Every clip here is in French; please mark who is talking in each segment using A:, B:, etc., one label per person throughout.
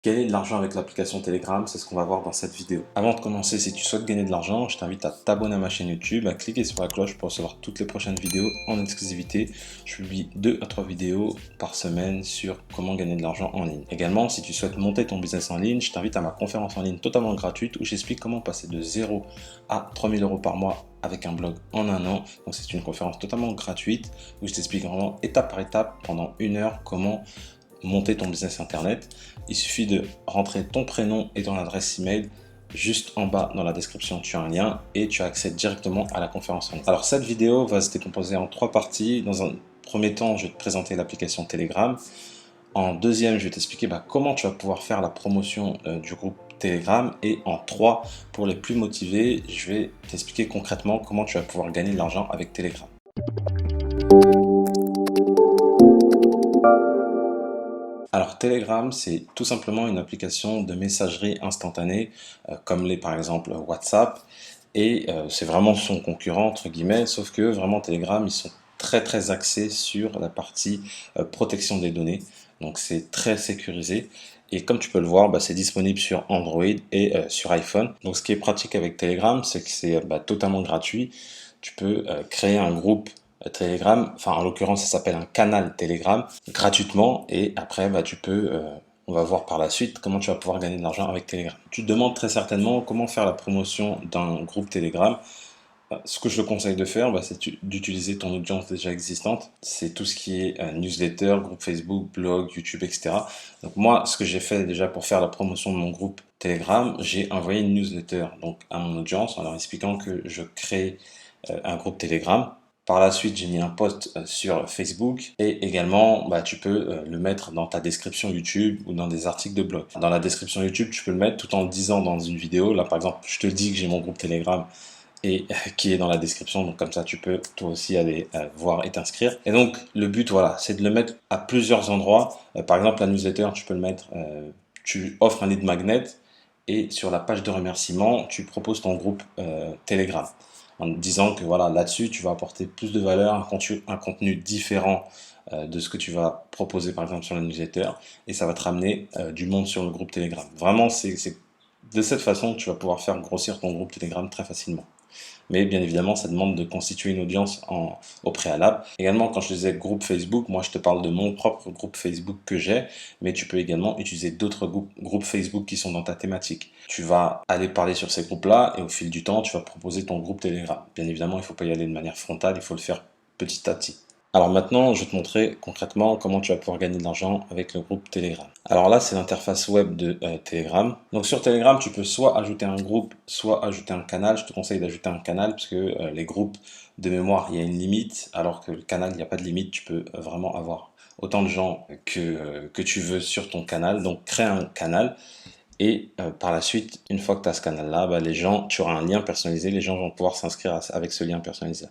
A: Gagner de l'argent avec l'application Telegram, c'est ce qu'on va voir dans cette vidéo. Avant de commencer, si tu souhaites gagner de l'argent, je t'invite à t'abonner à ma chaîne YouTube, à cliquer sur la cloche pour recevoir toutes les prochaines vidéos en exclusivité. Je publie 2 à 3 vidéos par semaine sur comment gagner de l'argent en ligne. Également, si tu souhaites monter ton business en ligne, je t'invite à ma conférence en ligne totalement gratuite où j'explique comment passer de 0 à 3000 € par mois avec un blog en un an. Donc c'est une conférence totalement gratuite où je t'explique vraiment étape par étape pendant 1 heure comment monter ton business internet. Il suffit de rentrer ton prénom et ton adresse email. Juste en bas dans la description, tu as un lien et tu as accès directement à la conférence en ligne. Alors cette vidéo va se décomposer en 3 parties. Dans un premier temps, je vais te présenter l'application Telegram. En deuxième, je vais t'expliquer comment tu vas pouvoir faire la promotion du groupe Telegram. Et en 3, pour les plus motivés, je vais t'expliquer concrètement comment tu vas pouvoir gagner de l'argent avec Telegram. Alors Telegram, c'est tout simplement une application de messagerie instantanée, comme l'est par exemple WhatsApp, et c'est vraiment son concurrent, entre guillemets, sauf que vraiment Telegram, ils sont très axés sur la partie protection des données, donc c'est très sécurisé, et comme tu peux le voir, c'est disponible sur Android et sur iPhone. Donc ce qui est pratique avec Telegram, c'est que c'est totalement gratuit. Tu peux créer un groupe Telegram, enfin en l'occurrence ça s'appelle un canal Telegram, gratuitement, et après tu peux, on va voir par la suite comment tu vas pouvoir gagner de l'argent avec Telegram. Tu te demandes très certainement comment faire la promotion d'un groupe Telegram. Ce que je te conseille de faire, c'est d'utiliser ton audience déjà existante. C'est tout ce qui est newsletter, groupe Facebook, blog, YouTube, etc. Donc moi, ce que j'ai fait déjà pour faire la promotion de mon groupe Telegram, j'ai envoyé une newsletter donc à mon audience en leur expliquant que je crée un groupe Telegram. Par la suite, j'ai mis un post sur Facebook et également, tu peux le mettre dans ta description YouTube ou dans des articles de blog. Dans la description YouTube, tu peux le mettre tout en le disant dans une vidéo. Là, par exemple, je te dis que j'ai mon groupe Telegram et qui est dans la description. Donc comme ça, tu peux toi aussi aller voir et t'inscrire. Et donc, le but, voilà, c'est de le mettre à plusieurs endroits. Par exemple, la newsletter, tu peux le mettre, tu offres un lead magnet et sur la page de remerciement, tu proposes ton groupe Telegram en disant que voilà, là-dessus, tu vas apporter plus de valeur, un contenu différent de ce que tu vas proposer par exemple sur la newsletter, et ça va te ramener du monde sur le groupe Telegram. Vraiment, c'est de cette façon que tu vas pouvoir faire grossir ton groupe Telegram très facilement. Mais bien évidemment, ça demande de constituer une audience au préalable. Également, quand je disais groupe Facebook, moi je te parle de mon propre groupe Facebook que j'ai, mais tu peux également utiliser d'autres groupes Facebook qui sont dans ta thématique. Tu vas aller parler sur ces groupes-là et au fil du temps, tu vas proposer ton groupe Telegram. Bien évidemment, il ne faut pas y aller de manière frontale, il faut le faire petit à petit. Alors maintenant, je vais te montrer concrètement comment tu vas pouvoir gagner de l'argent avec le groupe Telegram. Alors là, c'est l'interface web de Telegram. Donc sur Telegram, tu peux soit ajouter un groupe, soit ajouter un canal. Je te conseille d'ajouter un canal parce que les groupes de mémoire, il y a une limite, alors que le canal, il n'y a pas de limite. Tu peux vraiment avoir autant de gens que tu veux sur ton canal. Donc crée un canal. Et par la suite, une fois que tu as ce canal-là, les gens, tu auras un lien personnalisé, les gens vont pouvoir s'inscrire avec ce lien personnalisé.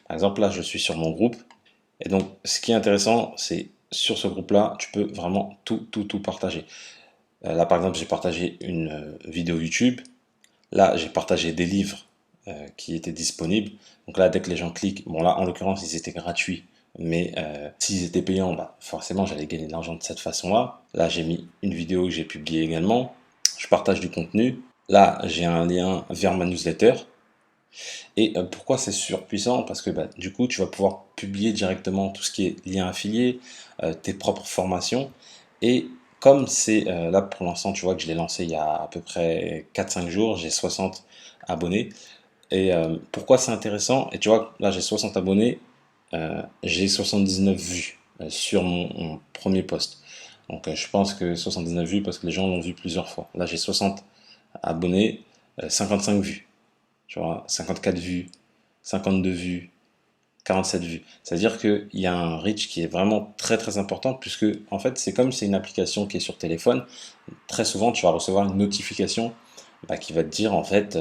A: Par exemple, là, je suis sur mon groupe. Et donc, ce qui est intéressant, c'est sur ce groupe-là, tu peux vraiment tout partager. Là, par exemple, j'ai partagé une vidéo YouTube. Là, j'ai partagé des livres qui étaient disponibles. Donc là, dès que les gens cliquent, bon là, en l'occurrence, ils étaient gratuits. Mais s'ils étaient payants, forcément, j'allais gagner de l'argent de cette façon-là. Là, j'ai mis une vidéo que j'ai publiée également. Je partage du contenu. Là, j'ai un lien vers ma newsletter. Et pourquoi c'est surpuissant? Parce que du coup, tu vas pouvoir publier directement tout ce qui est lien affilié, tes propres formations. Et comme c'est là pour l'instant, tu vois que je l'ai lancé il y a à peu près 4-5 jours, j'ai 60 abonnés. Et pourquoi c'est intéressant? Et tu vois, là j'ai 60 abonnés, j'ai 79 vues sur mon premier post. Donc je pense que 79 vues parce que les gens l'ont vu plusieurs fois. Là j'ai 60 abonnés, 55 vues. Tu vois, 54 vues, 52 vues, 47 vues. C'est-à-dire qu'il y a un reach qui est vraiment très important puisque en fait c'est comme c'est une application qui est sur téléphone. Très souvent tu vas recevoir une notification qui va te dire en fait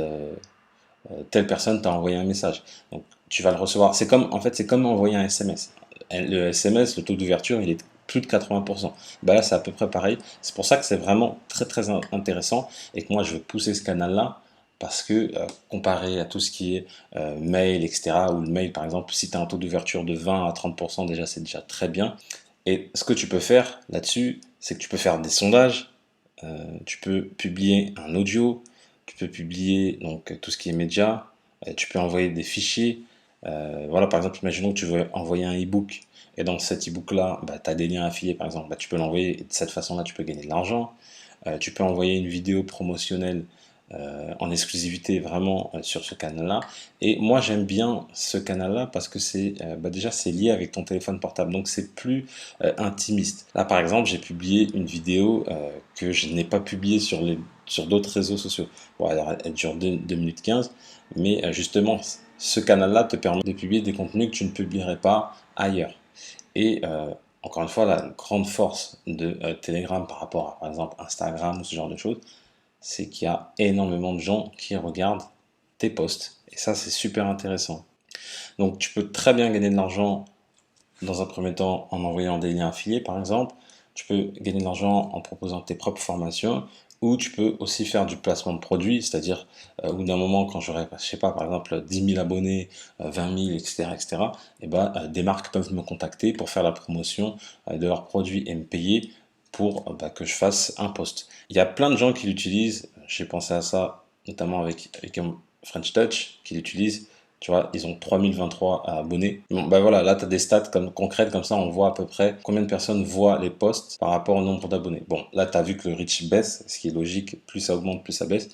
A: telle personne t'a envoyé un message. Donc tu vas le recevoir. C'est comme en fait c'est comme envoyer un SMS. Le SMS, le taux d'ouverture, il est plus de 80%. Là c'est à peu près pareil. C'est pour ça que c'est vraiment très intéressant et que moi je veux pousser ce canal-là parce que comparé à tout ce qui est mail, etc., ou le mail par exemple, si tu as un taux d'ouverture de 20 à 30%, c'est déjà très bien. Et ce que tu peux faire là-dessus, c'est que tu peux faire des sondages, tu peux publier un audio, tu peux publier donc tout ce qui est média, tu peux envoyer des fichiers. Voilà, par exemple, imaginons que tu veux envoyer un e-book et dans cet e-book-là, tu as des liens affiliés par exemple, tu peux l'envoyer et de cette façon-là, tu peux gagner de l'argent. Tu peux envoyer une vidéo promotionnelle en exclusivité vraiment sur ce canal-là. Et moi j'aime bien ce canal-là parce que c'est déjà c'est lié avec ton téléphone portable, donc c'est plus intimiste. Là par exemple j'ai publié une vidéo que je n'ai pas publiée sur d'autres réseaux sociaux. Bon, alors, elle dure 2 minutes 15, mais justement ce canal-là te permet de publier des contenus que tu ne publierais pas ailleurs. Et encore une fois, la grande force de Telegram par rapport à par exemple Instagram ou ce genre de choses, c'est qu'il y a énormément de gens qui regardent tes posts. Et ça, c'est super intéressant. Donc, tu peux très bien gagner de l'argent dans un premier temps en envoyant des liens affiliés, par exemple. Tu peux gagner de l'argent en proposant tes propres formations. Ou tu peux aussi faire du placement de produits, c'est-à-dire au bout d'un moment, quand j'aurai, je sais pas, par exemple 10 000 abonnés, 20 000, etc., etc., et ben, des marques peuvent me contacter pour faire la promotion de leurs produits et me payer pour que je fasse un post. Il y a plein de gens qui l'utilisent, j'ai pensé à ça notamment avec French Touch, qui l'utilisent. Tu vois, ils ont 3023 abonnés. Bon, bah voilà, là, tu as des stats concrètes, comme ça, on voit à peu près combien de personnes voient les posts par rapport au nombre d'abonnés. Bon, là, tu as vu que le reach baisse, ce qui est logique, plus ça augmente, plus ça baisse.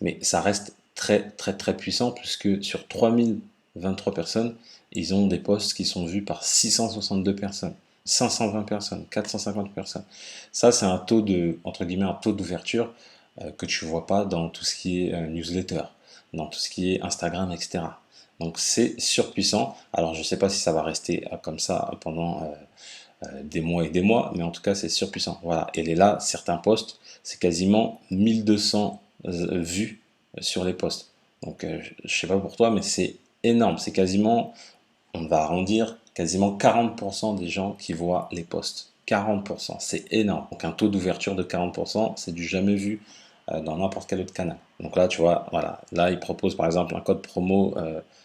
A: Mais ça reste très, très, très puissant, puisque sur 3023 personnes, ils ont des posts qui sont vus par 662 personnes, 520 personnes, 450 personnes. Ça, c'est un taux de, entre guillemets, un taux d'ouverture que tu vois pas dans tout ce qui est newsletter, dans tout ce qui est Instagram, etc. Donc c'est surpuissant. Alors je ne sais pas si ça va rester comme ça pendant des mois et des mois, mais en tout cas c'est surpuissant. Voilà. Et là, certains posts, c'est quasiment 1200 vues sur les posts. Donc je ne sais pas pour toi, mais c'est énorme. C'est quasiment, on va arrondir, quasiment 40% des gens qui voient les posts. 40%, c'est énorme. Donc un taux d'ouverture de 40%, c'est du jamais vu dans n'importe quel autre canal. Donc là, tu vois, voilà, là, il propose par exemple un code promo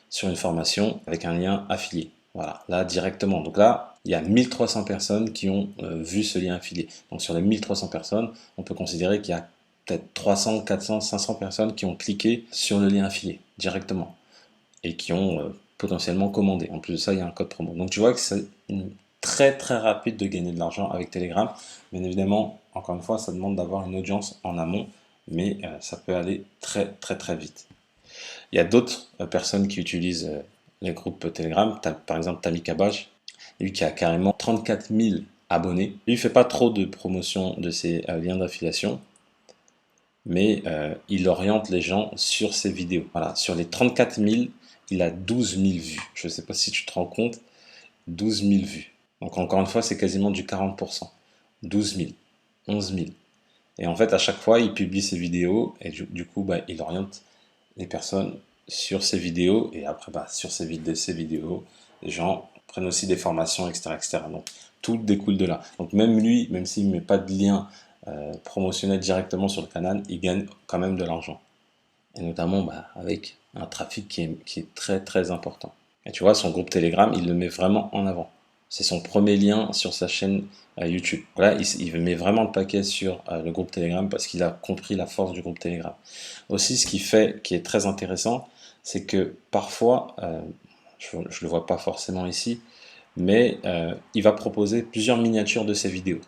A: sur une formation avec un lien affilié. Voilà, là directement. Donc là, il y a 1300 personnes qui ont vu ce lien affilié. Donc sur les 1300 personnes, on peut considérer qu'il y a peut-être 300, 400, 500 personnes qui ont cliqué sur le lien affilié directement et qui ont potentiellement commandé. En plus de ça, il y a un code promo. Donc tu vois que c'est très très rapide de gagner de l'argent avec Telegram. Bien évidemment, encore une fois, ça demande d'avoir une audience en amont, mais ça peut aller très très très vite. Il y a d'autres personnes qui utilisent les groupes Telegram. Par exemple, Tammy Kabaj, lui qui a carrément 34 000 abonnés. Lui, il fait pas trop de promotion de ses liens d'affiliation, mais il oriente les gens sur ses vidéos. Voilà, sur les 34 000, il a 12 000 vues. Je ne sais pas si tu te rends compte, 12 000 vues. Donc encore une fois, c'est quasiment du 40%. 12 000, 11 000. Et en fait, à chaque fois, il publie ses vidéos et du coup, il oriente les personnes sur ses vidéos et après, sur ces vidéos, les gens prennent aussi des formations, etc., etc. Donc, tout découle de là. Donc, même lui, même s'il ne met pas de lien promotionnel directement sur le canal, il gagne quand même de l'argent. Et notamment avec un trafic qui est très, très important. Et tu vois, son groupe Telegram, il le met vraiment en avant. C'est son premier lien sur sa chaîne YouTube. Là, il met vraiment le paquet sur le groupe Telegram parce qu'il a compris la force du groupe Telegram. Aussi, ce qui est très intéressant, c'est que parfois, je ne le vois pas forcément ici, mais il va proposer plusieurs miniatures de ses vidéos.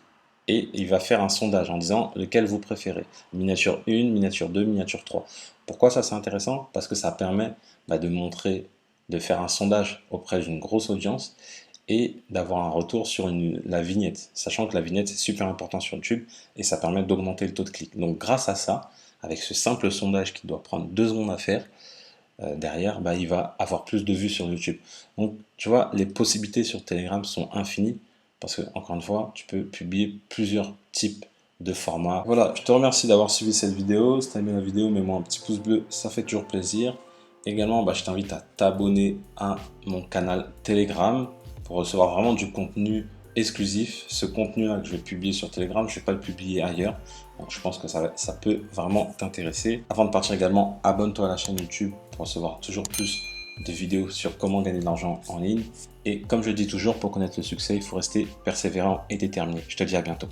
A: Et il va faire un sondage en disant lequel vous préférez. Miniature 1, miniature 2, miniature 3. Pourquoi ça c'est intéressant? Parce que ça permet de montrer, de faire un sondage auprès d'une grosse audience et d'avoir un retour sur la vignette, sachant que la vignette c'est super important sur YouTube et ça permet d'augmenter le taux de clic. Donc grâce à ça, avec ce simple sondage qui doit prendre 2 secondes à faire, derrière, il va avoir plus de vues sur YouTube. Donc tu vois, les possibilités sur Telegram sont infinies parce que, encore une fois, tu peux publier plusieurs types de formats. Voilà, je te remercie d'avoir suivi cette vidéo. Si tu as aimé la vidéo, mets-moi un petit pouce bleu, ça fait toujours plaisir. Également, je t'invite à t'abonner à mon canal Telegram pour recevoir vraiment du contenu exclusif. Ce contenu-là que je vais publier sur Telegram, je ne vais pas le publier ailleurs. Donc, je pense que ça peut vraiment t'intéresser. Avant de partir également, abonne-toi à la chaîne YouTube pour recevoir toujours plus de vidéos sur comment gagner de l'argent en ligne. Et comme je dis toujours, pour connaître le succès, il faut rester persévérant et déterminé. Je te dis à bientôt.